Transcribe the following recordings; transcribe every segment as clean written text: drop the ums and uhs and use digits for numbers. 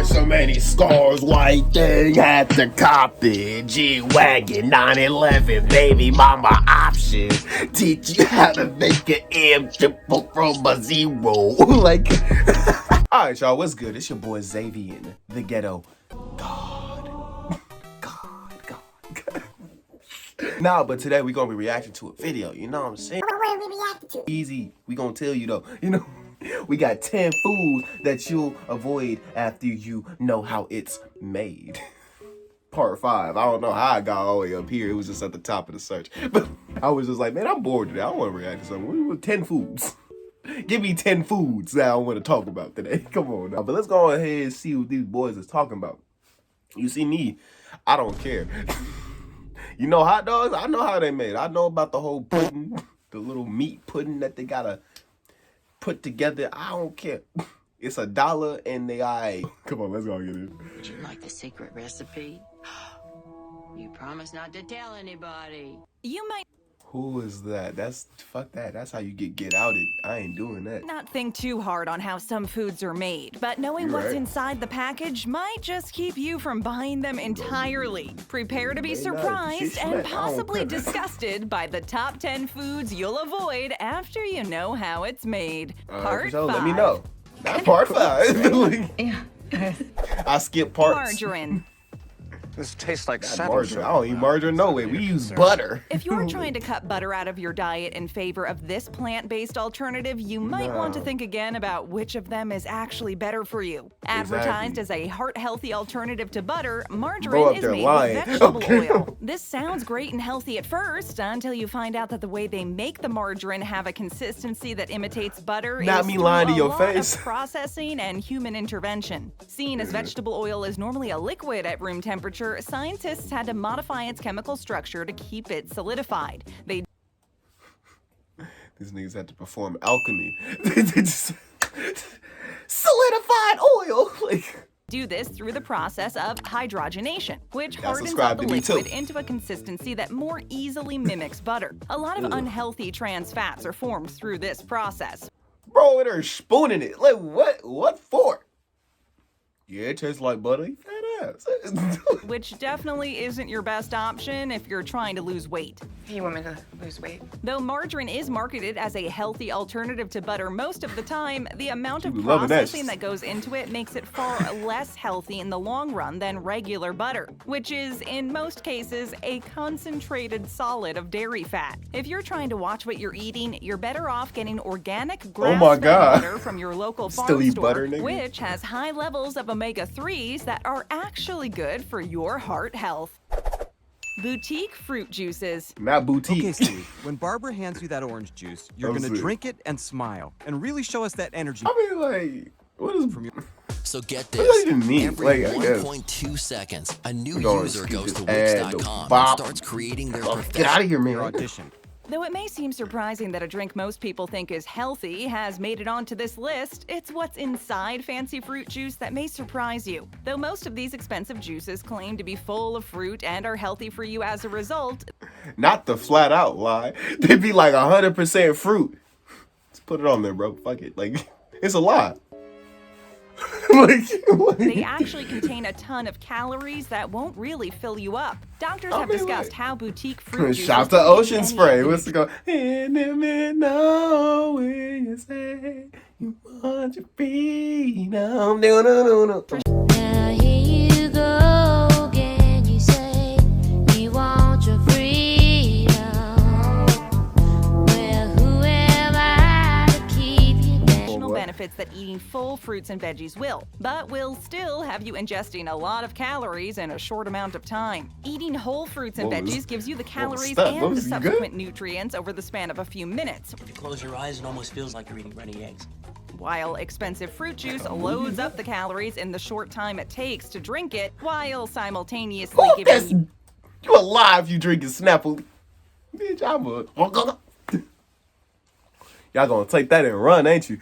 Why so many scars? White thing had to cop it. G-Wagon 911, baby mama option. Teach you how to make an M triple from a zero. Like, alright, y'all, what's good? It's your boy Xavier, the ghetto God. God. Nah, but today we gonna be reacting to a video, you know what I'm saying? What are we reacting to? Easy, we gonna tell you though, you know? We got 10 foods that you'll avoid after you know how it's made. Part 5. I don't know how I got all the way up here. It was just at the top of the search. But I was just like, man, I'm bored today. I don't want to react to something. 10 foods. Give me 10 foods that I want to talk about today. Come on now. But let's go ahead and see what these boys is talking about. You see me, I don't care. You know hot dogs? I know how they made. I know about the whole pudding, the little meat pudding that they gotta put together. I don't care. It's $1 and they come on, let's go get it. Would you like the secret recipe? You promise not to tell anybody. You might Who is that? Fuck that. That's how you get outed. I ain't doing that. not think too hard on how some foods are made, but knowing what's right. inside the package might just keep you from buying them entirely. Prepare to be surprised and possibly disgusted by the top 10 foods you'll avoid after you know how it's made. Part 5. Let me know. Not part 5. Yeah. I skip parts. Margarine. This tastes like Margarine. I don't eat margarine no way. We use butter. If you're trying to cut butter out of your diet in favor of this plant-based alternative, you might want to think again about which of them is actually better for you. Advertised as a heart-healthy alternative to butter, margarine is made with vegetable oil. This sounds great and healthy at first, until you find out that the way they make the margarine have a consistency that imitates butter Not is me through lying to a your lot face. of processing and human intervention. Seen as vegetable oil is normally a liquid at room temperature, scientists had to modify its chemical structure to keep it solidified. They These niggas had to perform alchemy. They just solidified oil. Like, do this through the process of hydrogenation, which Y'all hardens subscribe up the to me, liquid too. into a consistency that more easily mimics butter. A lot of unhealthy trans fats are formed through this process. bro, they're spooning it. Like, what for? Yeah, it tastes like butter. You fat ass. Which definitely isn't your best option if you're trying to lose weight. You want me to lose weight? Though margarine is marketed as a healthy alternative to butter most of the time, the amount of You loving that. processing that goes into it makes it far less healthy in the long run than regular butter, which is, in most cases, a concentrated solid of dairy fat. If you're trying to watch what you're eating, you're better off getting organic grass-fed butter from your local farm Still eat store, butter, nigga? which has high levels of omega-3s that are actually good for your heart health. Boutique fruit juices. Not boutique. Okay, Steve, when Barbara hands you that orange juice, you're I'm gonna sick. drink it and smile and really show us that energy. I mean, like, what is From your So get What does that this, even mean? every Like, I guess. 1.2 seconds, a new We're gonna user skip goes to this ad, Wix.com and bop. starts creating their Get out professional of here, man. audition. Though it may seem surprising that a drink most people think is healthy has made it onto this list, it's what's inside fancy fruit juice that may surprise you. Though most of these expensive juices claim to be full of fruit and are healthy for you as a result, Not the flat out lie. They'd be like 100% fruit. Let's put it on there, bro. Fuck it. Like, it's a lie. they actually contain a ton of calories that won't really fill you up. Doctors have discussed how boutique fruit juices Shop to can Ocean any Spray. of What's these it called? Enemy know when you say you want your freedom. No. Now here you go again. You say you want your freedom. Well, who am I to keep you down? additional benefits that eating full fruits and veggies will, but will still have you ingesting a lot of calories in a short amount of time. Eating whole fruits and veggies gives you the calories that? and the Was it good? subsequent nutrients over the span of a few minutes, If you close your eyes, it almost feels like you're eating runny eggs. while expensive fruit juice loads up the calories in the short time it takes to drink it, while simultaneously Oh, giving that's, you alive you drinking Snapple. Bitch, I'm a... Y'all gonna take that and run, ain't you?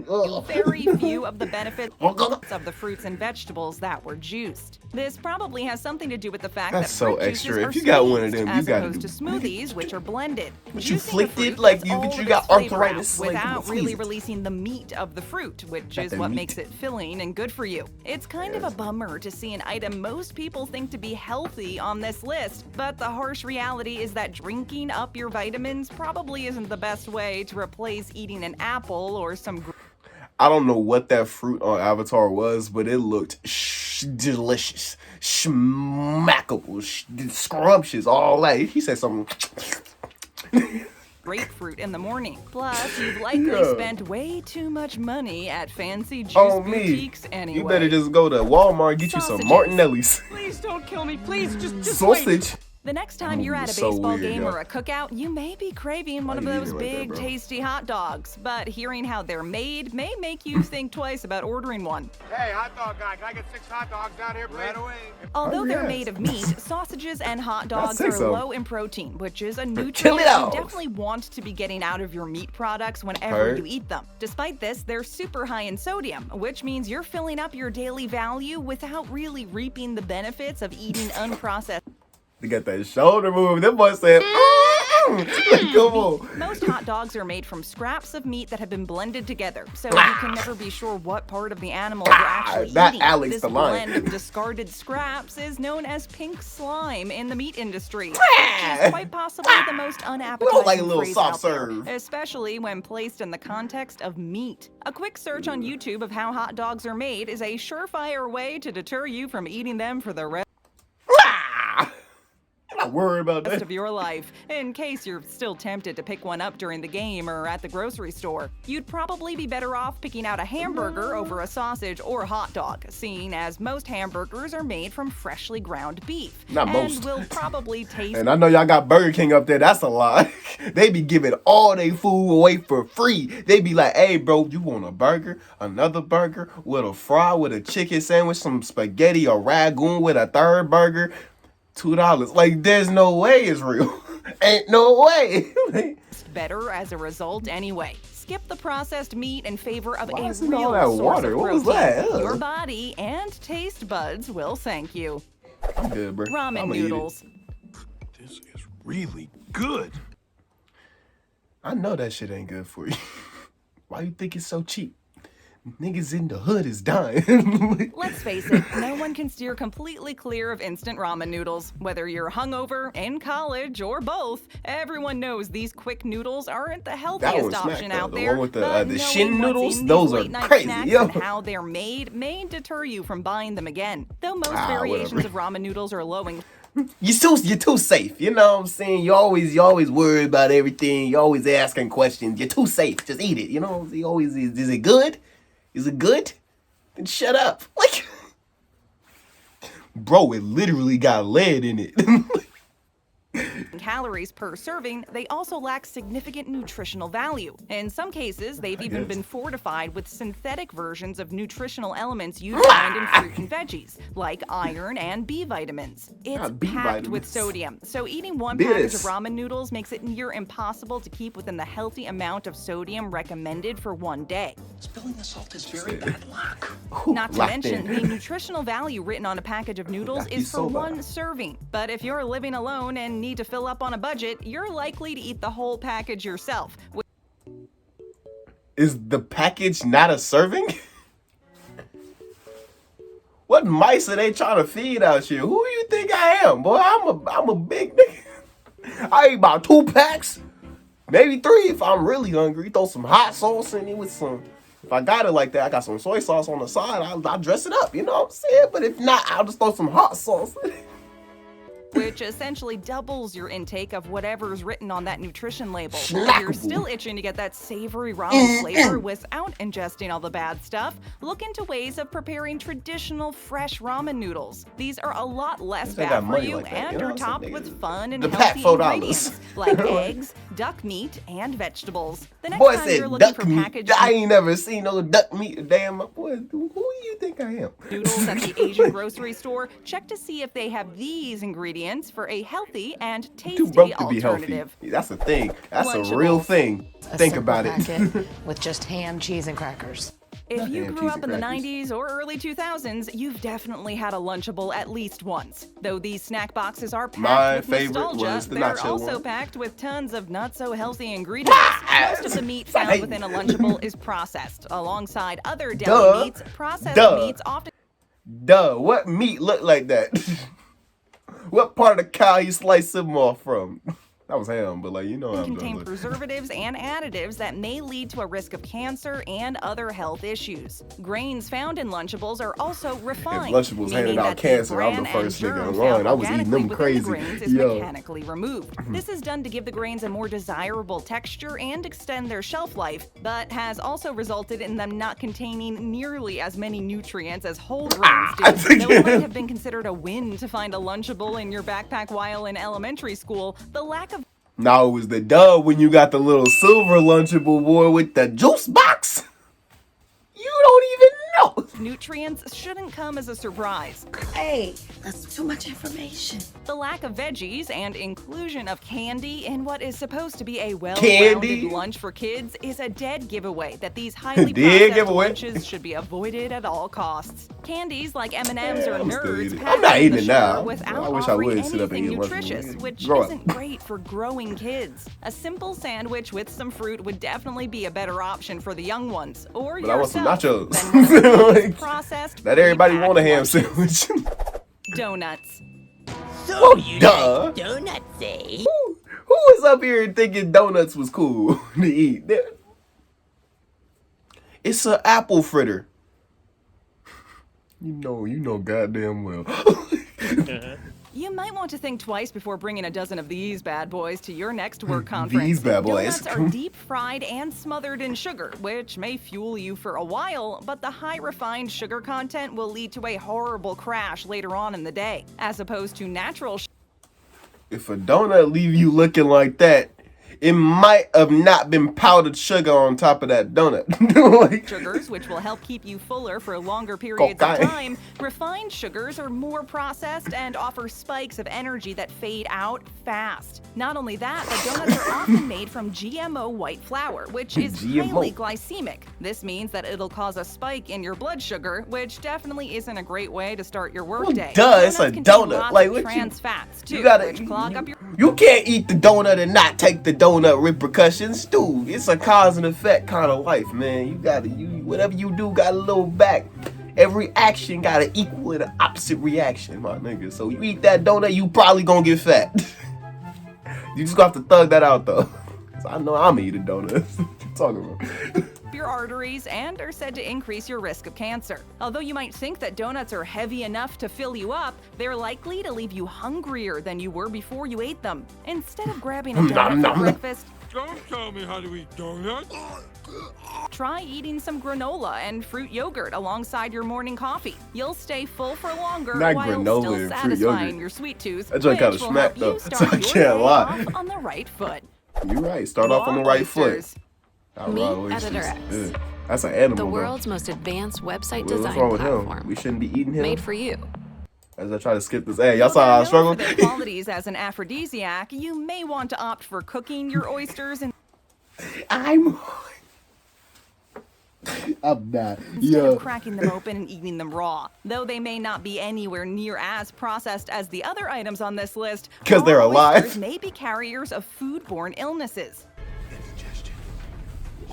very few of the benefits of the fruits and vegetables that were juiced. This probably has something to do with the fact That's that so fruit juices extra. are If you got one of squeezed them, you as gotta opposed to smoothies, which are blended. But you Juicing the flicked fruit it like gets you, all but of you its got flavor out arthritis. Like, without freeze really it. releasing the meat of the fruit, which Got is the what meat. makes it filling and good for you. It's kind of a bummer to see an item most people think to be healthy on this list, but the harsh reality is that drinking up your vitamins probably isn't the best way to replace eating an apple or some I don't know what that fruit on Avatar was, but it looked delicious, schmackable, scrumptious, all that. He said something. grapefruit in the morning. Plus, you've likely Yeah. spent way too much money at fancy juice Oh, me. boutiques anyway. You better just go to Walmart and get you some Sausages. Martinelli's. Please don't kill me. Please, just Sausage. The next time you're at a So baseball weird, game yeah. or a cookout, you may be craving one of you eat those it like that, big, bro? tasty hot dogs, but hearing how they're made may make you think twice about ordering one. Hey, hot dog guy, can I get 6 hot dogs down here, please? Right away. Although they're yes. made of meat, sausages and hot dogs say are so. low in protein, which is a Chili nutrient you dogs. definitely want to be getting out of your meat products whenever Heard. you eat them. Despite this, they're super high in sodium, which means you're filling up your daily value without really reaping the benefits of eating unprocessed. They got that shoulder move. That boy said, like, come on. Most hot dogs are made from scraps of meat that have been blended together, so you can never be sure what part of the animal you're actually Not eating. Alex This the lion. blend of discarded scraps is known as pink slime in the meat industry, which is quite possibly the most unappetizing like a little phrase soft out there, serve. especially when placed in the context of meat. A quick search on YouTube of how hot dogs are made is a surefire way to deter you from eating them for the rest I'm not worried about that. of your life. In case you're still tempted to pick one up during the game or at the grocery store, you'd probably be better off picking out a hamburger over a sausage or hot dog, seeing as most hamburgers are made from freshly ground beef. Not most. And will probably taste And I know y'all got Burger King up there. That's a lie. They be giving all their food away for free. They be like, hey, bro, you want a burger? Another burger with a fry, with a chicken sandwich, some spaghetti, a ragoon with a third burger. $2. Like, there's no way it's real. Ain't no way. better as a result anyway. Skip the processed meat in favor of Why a is it all real that source water? of What was protein. that? Ugh. Your body and taste buds will thank you. I'm good, bro. Ramen I'ma eat it. noodles. This is really good. I know that shit ain't good for you. Why you think it's so cheap? Niggas in the hood is dying. Let's face it, no one can steer completely clear of instant ramen noodles. Whether you're hungover, in college, or both, everyone knows these quick noodles aren't the That healthiest one's option smack, though. out The there. one with the but knowing shin what's noodles, in those these are late-night crazy, snacks yo. and how they're made may deter you from buying them again. Though most Ah, variations whatever. of ramen noodles are low in You're too safe. You know what I'm saying? You always worry about everything. You always asking questions. You're too safe. Just eat it. You know? You always is it good? Is it good? Then shut up. Like, bro, it literally got lead in it. calories per serving, they also lack significant nutritional value. In some cases, they've even been fortified with synthetic versions of nutritional elements you find in fruit and veggies, like iron and B vitamins. It's B packed with vitamins. sodium, so eating one package of This. ramen noodles makes it near impossible to keep within the healthy amount of sodium recommended for one day. Spilling the salt is very bad luck. Not to Locked mention, in. the nutritional value written on a package of noodles is for Yakisoba. one serving. But if you're living alone and need to fill up on a budget, you're likely to eat the whole package yourself. Is the package not a serving? What mice are they trying to feed out here? Who you think I am, boy? I'm a big nigga. I eat about 2 packs, maybe 3 if I'm really hungry. Throw some hot sauce in it with some. If I got it like that, I got some soy sauce on the side. I'll dress it up. You know what I'm saying? But if not, I'll just throw some hot sauce in it. Which essentially doubles your intake of whatever's written on that nutrition label. If you're Snackable. still itching to get that savory ramen flavor without ingesting all the bad stuff, look into ways of preparing traditional fresh ramen noodles. These are a lot less They got bad for money you like that, and you know are what I'm saying, topped niggas? with fun and The pack healthy $4. ingredients like eggs, duck meat, and vegetables. The next Boy time said you're looking duck for meat. packaged I ain't never seen no duck meat. Damn, boy, who you think think I am. Noodles at the Asian grocery store, check to see if they have these ingredients for a healthy and Too tasty broke to be healthy. alternative. That's a thing. That's a real Lunchables. thing. Think about it. with just ham, cheese, and crackers. If you ham, grew cheese, up and in the crackers. 90s or early 2000s, you've definitely had a Lunchable at least once. Though these snack boxes are packed My with favorite nostalgia, was the they're nacho also one. packed with tons of not so healthy ingredients. Most of the meat found within a Lunchable is processed, alongside other deli meats. Processed meats often Duh, what meat look like that? What part of the cow you slice them off from? That was ham, but like, you know how I'm contain doing. preservatives and additives that may lead to a risk of cancer and other health issues. Grains found in Lunchables are also refined. Lunchables handed meaning out that the cancer, I'm the bran and first nigga germ in found line. I was eating organically them within crazy. the grains is Yo. mechanically removed. This is done to give the grains a more desirable texture and extend their shelf life, but has also resulted in them not containing nearly as many nutrients as whole grains do. Though it might have been considered a win to find a Lunchable in your backpack while in elementary school, the lack of No, it was the dub when you got the little silver Lunchable boy with the juice box. You don't even know. nutrients shouldn't come as a surprise. Hey, that's too much information. The lack of veggies and inclusion of candy in what is supposed to be a Candy? well-rounded lunch for kids is a dead giveaway that these highly Dead processed giveaway. lunches should be avoided at all costs. Candies like M&Ms or I'm still Nerds eating it. pack I'm not in eating the it sugar now. without I wish I offering would sit up and anything eat Lunchables. nutritious, which Grow up. isn't great for growing kids. A simple sandwich with some fruit would definitely be a better option for the young ones, or But I want some yourself, nachos. than one of these Like, processed, Let everybody pre-packed want a ham lunches. sandwich. Donuts. So you duh. Donuts, eh? Who was up here thinking donuts was cool to eat? It's an apple fritter. You know goddamn well. You might want to think twice before bringing a dozen of these bad boys to your next work conference. These bad boys. Donuts are deep fried and smothered in sugar, which may fuel you for a while, but the high refined sugar content will lead to a horrible crash later on in the day, as opposed to natural If a donut leave you looking like that, it might have not been powdered sugar on top of that donut. Like, sugars, which will help keep you fuller for longer periods Cocaine. of time. Refined sugars are more processed and offer spikes of energy that fade out fast. Not only that, the donuts are often made from GMO white flour, which is GMO. highly glycemic. This means that it'll cause a spike in your blood sugar, which definitely isn't a great way to start your workday. duh, it's a Donuts contain donut. lots Like, of what trans fats too, you gotta, which clog up your you can't eat the donut and not take the donut repercussions, dude. It's a cause and effect kind of life, man. You gotta, whatever you do, got a little back. Every action got to equal an opposite reaction, my nigga. So you eat that donut, you probably gonna get fat. You just gonna have to thug that out though. So I know I'm eating donuts. What you talking about? your arteries and are said to increase your risk of cancer. Although you might think that donuts are heavy enough to fill you up, they're likely to leave you hungrier than you were before you ate them. Instead of grabbing a donut for breakfast, Don't tell me how to eat donuts. try eating some granola and fruit yogurt alongside your morning coffee. You'll stay full for longer Not while granola still and fruit satisfying yogurt. your sweet tooth, That joint which kinda will smack, help you though, so start I your can't day lie. off on the right foot. You right. Start off on the right foot. Oysters. Meet Raw oysters. Editor X. Yeah. That's an animal. The though. world's most advanced website What's design wrong with him? platform. We shouldn't be eating him. Made for you. As I try to skip this. Hey, y'all Though saw how I they're struggled? known for their qualities as an aphrodisiac, you may want to opt for cooking your oysters I'm not. instead of cracking them open and eating them raw. Though they may not be anywhere near as processed as the other items on this list, 'Cause they're raw alive. oysters may be carriers of foodborne illnesses.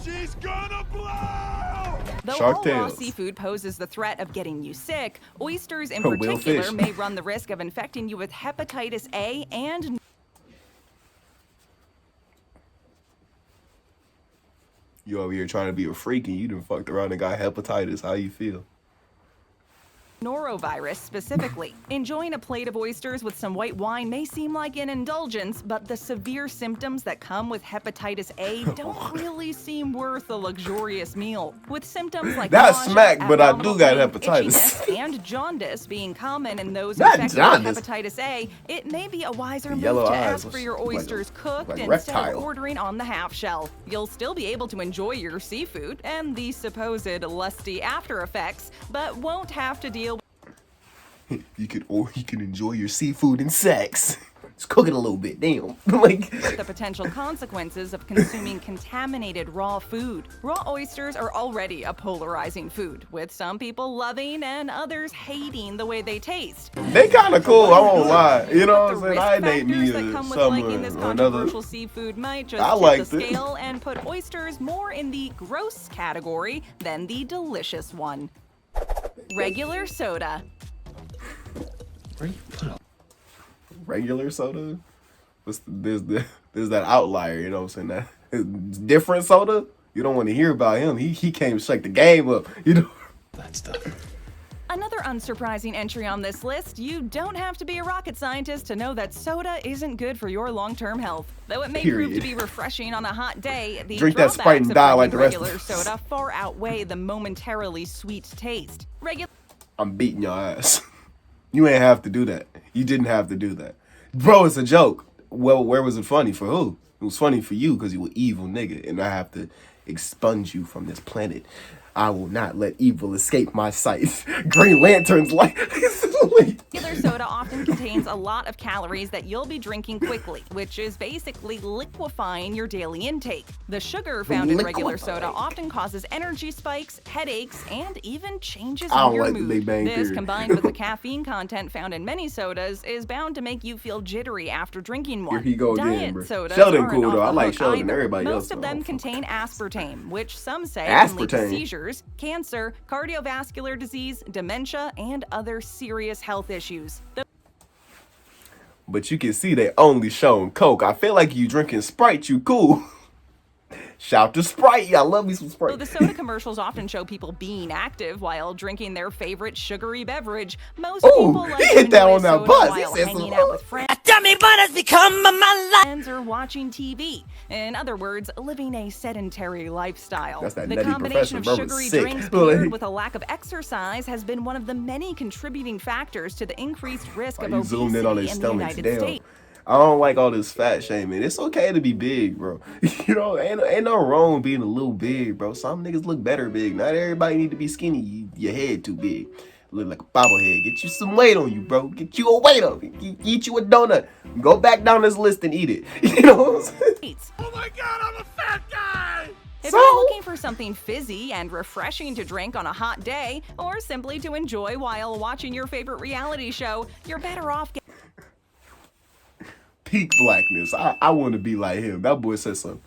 She's gonna blow! Though Shark all raw Tales. seafood poses the threat of getting you sick, oysters in Whale particular fish. may run the risk of infecting you with hepatitis A and You over here trying to be a freak and you done fucked around and got hepatitis. How you feel? norovirus specifically. Enjoying a plate of oysters with some white wine may seem like an indulgence, but the severe symptoms that come with hepatitis A don't really seem worth a luxurious meal. With symptoms like That's nausea, smack, but I do got abdominal pain, hepatitis. itchiness, and jaundice being common in those Not infected jaundice. with hepatitis A, it may be a wiser move Yellow to eyes, ask for your like- oysters cooked like instead reptile. of ordering on the half shell. You'll still be able to enjoy your seafood and the supposed lusty after effects, but won't have to deal You can enjoy your seafood and sex. Just cook it a little bit, damn. Like with the potential consequences of consuming contaminated raw food. Raw oysters are already a polarizing food, with some people loving and others hating the way they taste. they kind of cool. I won't lie. You know But what the I'm saying? risk I date me factors that come with someone liking this or another. controversial seafood might just I tip liked the it. scale and put oysters more in the gross category than the delicious one. Regular soda. Regular soda. There's that outlier. You know what I'm saying? That different soda. You don't want to hear about him. He came to shake the game up. You know that stuff. Another unsurprising entry on this list, you don't have to be a rocket scientist to know that soda isn't good for your long-term health. Though it may prove to Period. be refreshing on a hot day, the Drink that drawbacks Sprite and of die like drinking the rest of regular us. soda far outweigh the momentarily sweet taste. I'm beating your ass. You ain't have to do that. You didn't have to do that. Bro, it's a joke. Well, where was it funny? For who? It was funny for you because you were evil nigga, and I have to expunge you from this planet. I will not let evil escape my sight. Green Lantern's like... Regular soda often contains a lot of calories that you'll be drinking quickly, which is basically liquefying your daily intake. The sugar found in regular soda often causes energy spikes, headaches, and even changes I in don't your like the mood. Big Bang This, Theory. combined with the caffeine content found in many sodas, is bound to make you feel jittery after drinking one. Here he go again, Diet bro. sodas Sheldon aren't cool, off though. I the like hook Sheldon. either. Everybody else, Most of though. them contain aspartame, which some say can lead to Aspartame? seizures, cancer, cardiovascular disease, dementia, and other serious health issues. But you can see they only showing Coke. I feel like you drinking Sprite, you cool. Shout to Sprite. I love me some So Sprite. the soda commercials often show people being active while drinking their favorite sugary beverage. Most Ooh, people like he to hit that enjoy on that soda buzz. He while said hanging some- out with friends. Dummy butt has become my life. Friends or watching TV. In other words, living a sedentary lifestyle. That's that The nutty combination of professor, bro, sugary sick. drinks paired with a lack of exercise has been one of the many contributing factors to the increased risk of You obesity zoomed in on in their the stomachs. United Damn. States. I don't like all this fat shaming. It's okay to be big, bro. You know, ain't no wrong being a little big, bro. Some niggas look better big. Not everybody need to be skinny. Your head too big. Look like a bobblehead. Get you some weight on you, bro. Get you a weight up. Eat you a donut. Go back down this list and eat it. You know what I'm saying? Oh my god, I'm a fat guy! If So? you're looking for something fizzy and refreshing to drink on a hot day, or simply to enjoy while watching your favorite reality show, you're better off Peak blackness. I want to be like him. That boy said something.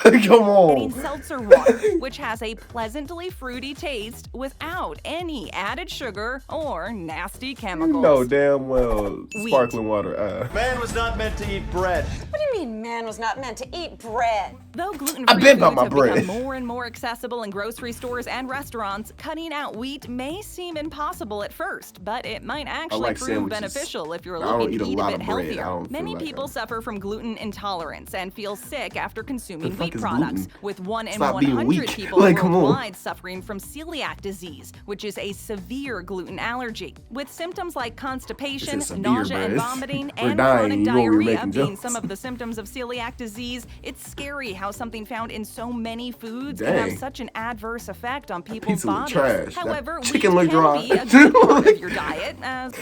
Come getting on. seltzer water, which has a pleasantly fruity taste without any added sugar or nasty chemicals. You know damn well Wheat. sparkling water. Man was not meant to eat bread. What do you mean man was not meant to eat bread? Though gluten-free I been foods about my have bread. become more and more accessible in grocery stores and restaurants, cutting out wheat may seem impossible at first, but it might actually like prove sandwiches. beneficial if you're I don't looking eat to a eat a lot bit of bread. I healthier. don't feel Many like people that. suffer from gluten intolerance and feel sick after consuming The fuck wheat is products, gluten? with 1 in Stop being 100 weak. people Like, come on. worldwide suffering from celiac disease, which is a severe gluten allergy. With symptoms like constipation, It's severe, nausea bro. and It's- vomiting, we're and dying. chronic You know we were diarrhea making being jokes. some of the symptoms of celiac disease, it's scary how something found in so many foods can have Dang. such an adverse effect on people's pizza look bodies. trash. That However, chicken wheat look can dry. be a good part of your diet, as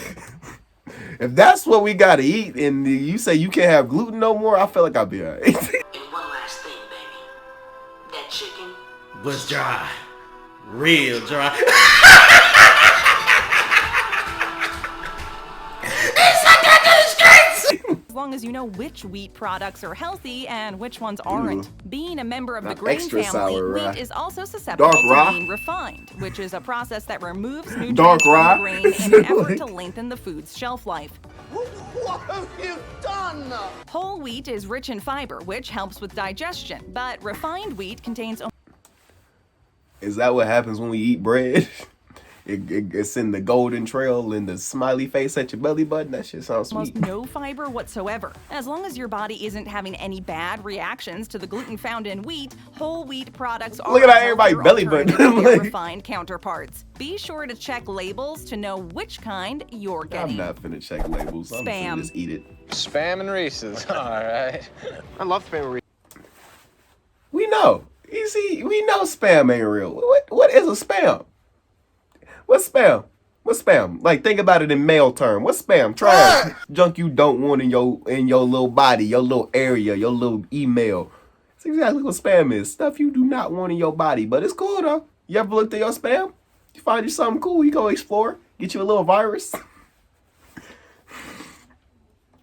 If that's what we gotta eat, and you say you can't have gluten no more, I feel like I'll be alright. And one last thing, baby. That chicken Was dry. Real dry. as long as you know which wheat products are healthy and which ones aren't. Being a member of the Not grain extra family, sour rye. wheat is also susceptible Dark to rye? being refined, which is a process that removes nutrients Dark from rye? the grain in an effort to lengthen the food's shelf life. What have you done? Whole wheat is rich in fiber, which helps with digestion, but refined wheat contains Is that what happens when we eat bread? It's in the golden trail and the smiley face at your belly button. That shit sounds sweet. Almost no fiber whatsoever. As long as your body isn't having any bad reactions to the gluten found in wheat, whole wheat products are Look at how everybody belly button. their refined counterparts. Be sure to check labels to know which kind you're getting. I'm not finna check labels. I'm Spam. finna just eat it. Spam and Reese's. All right. I love Spam and Reese's. We know. You see, we know spam ain't real. What is a spam? What's spam? What's spam? Like, think about it in male term. What's spam? Trash. Junk you don't want in your little body, your little area, your little email. That's exactly what spam is. Stuff you do not want in your body. But it's cool though. You ever looked at your spam? You find you something cool, you go explore. Get you a little virus.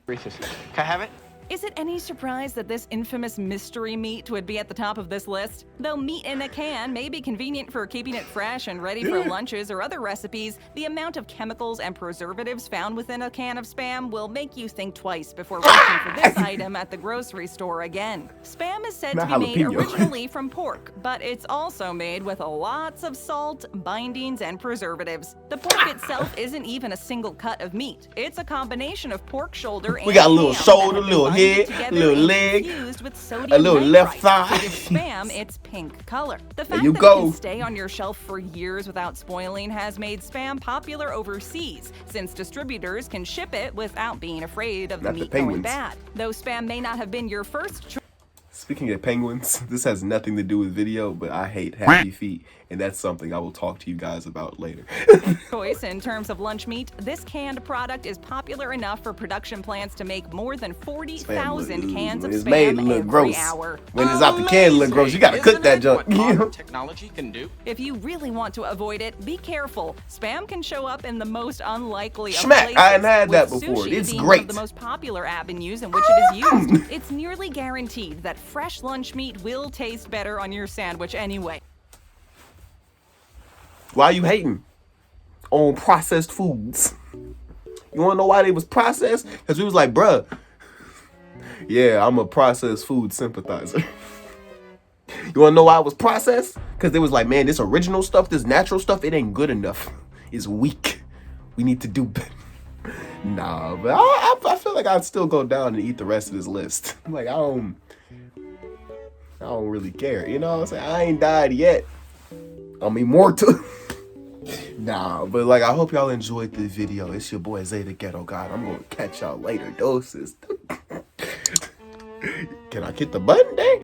Reese's. Can I have it? Is it any surprise that this infamous mystery meat would be at the top of this list? Though meat in a can may be convenient for keeping it fresh and ready for lunches or other recipes, the amount of chemicals and preservatives found within a can of Spam will make you think twice before reaching for this item at the grocery store again. Spam is said to be made originally from pork, but it's also made with lots of salt, bindings, and preservatives. The pork itself isn't even a single cut of meat. It's a combination of pork shoulder and we got a little ham shoulder, that have little been head, together little and leg, infused with a sodium little left nitrite thigh. to give Spam its pink color. The fact you that go. it can stay on your shelf for years without spoiling has made Spam popular overseas, since distributors can ship it without being afraid of the meat going bad. Though Spam may not have been your first choice. Speaking of penguins, this has nothing to do with video, but I hate happy feet, and that's something I will talk to you guys about later. Choice in terms of lunch meat, this canned product is popular enough for production plants to make more than 40,000 cans of Spam every hour. When it's out the can, it look gross. You gotta cook that junk. Technology can do. If you really want to avoid it, be careful. Spam can show up in the most unlikely of Schmack, places. I hadn't had that with before. sushi It's being great. One of the most popular avenues in which it is used. It's nearly guaranteed that fresh lunch meat will taste better on your sandwich anyway. Why you hating on processed foods? You wanna know why they was processed? Because we was like, bruh, yeah, I'm a processed food sympathizer. You wanna know why it was processed? Because they was like, man, this original stuff, this natural stuff, it ain't good enough. It's weak. We need to do better. Nah, but I feel like I'd still go down and eat the rest of this list. Like, I don't really care. You know what I'm saying? I ain't died yet. I'm immortal. Nah, but like, I hope y'all enjoyed the video. It's your boy ZaytheGhettoGod. I'm gonna catch y'all later. Doses. Can I hit the button, dang?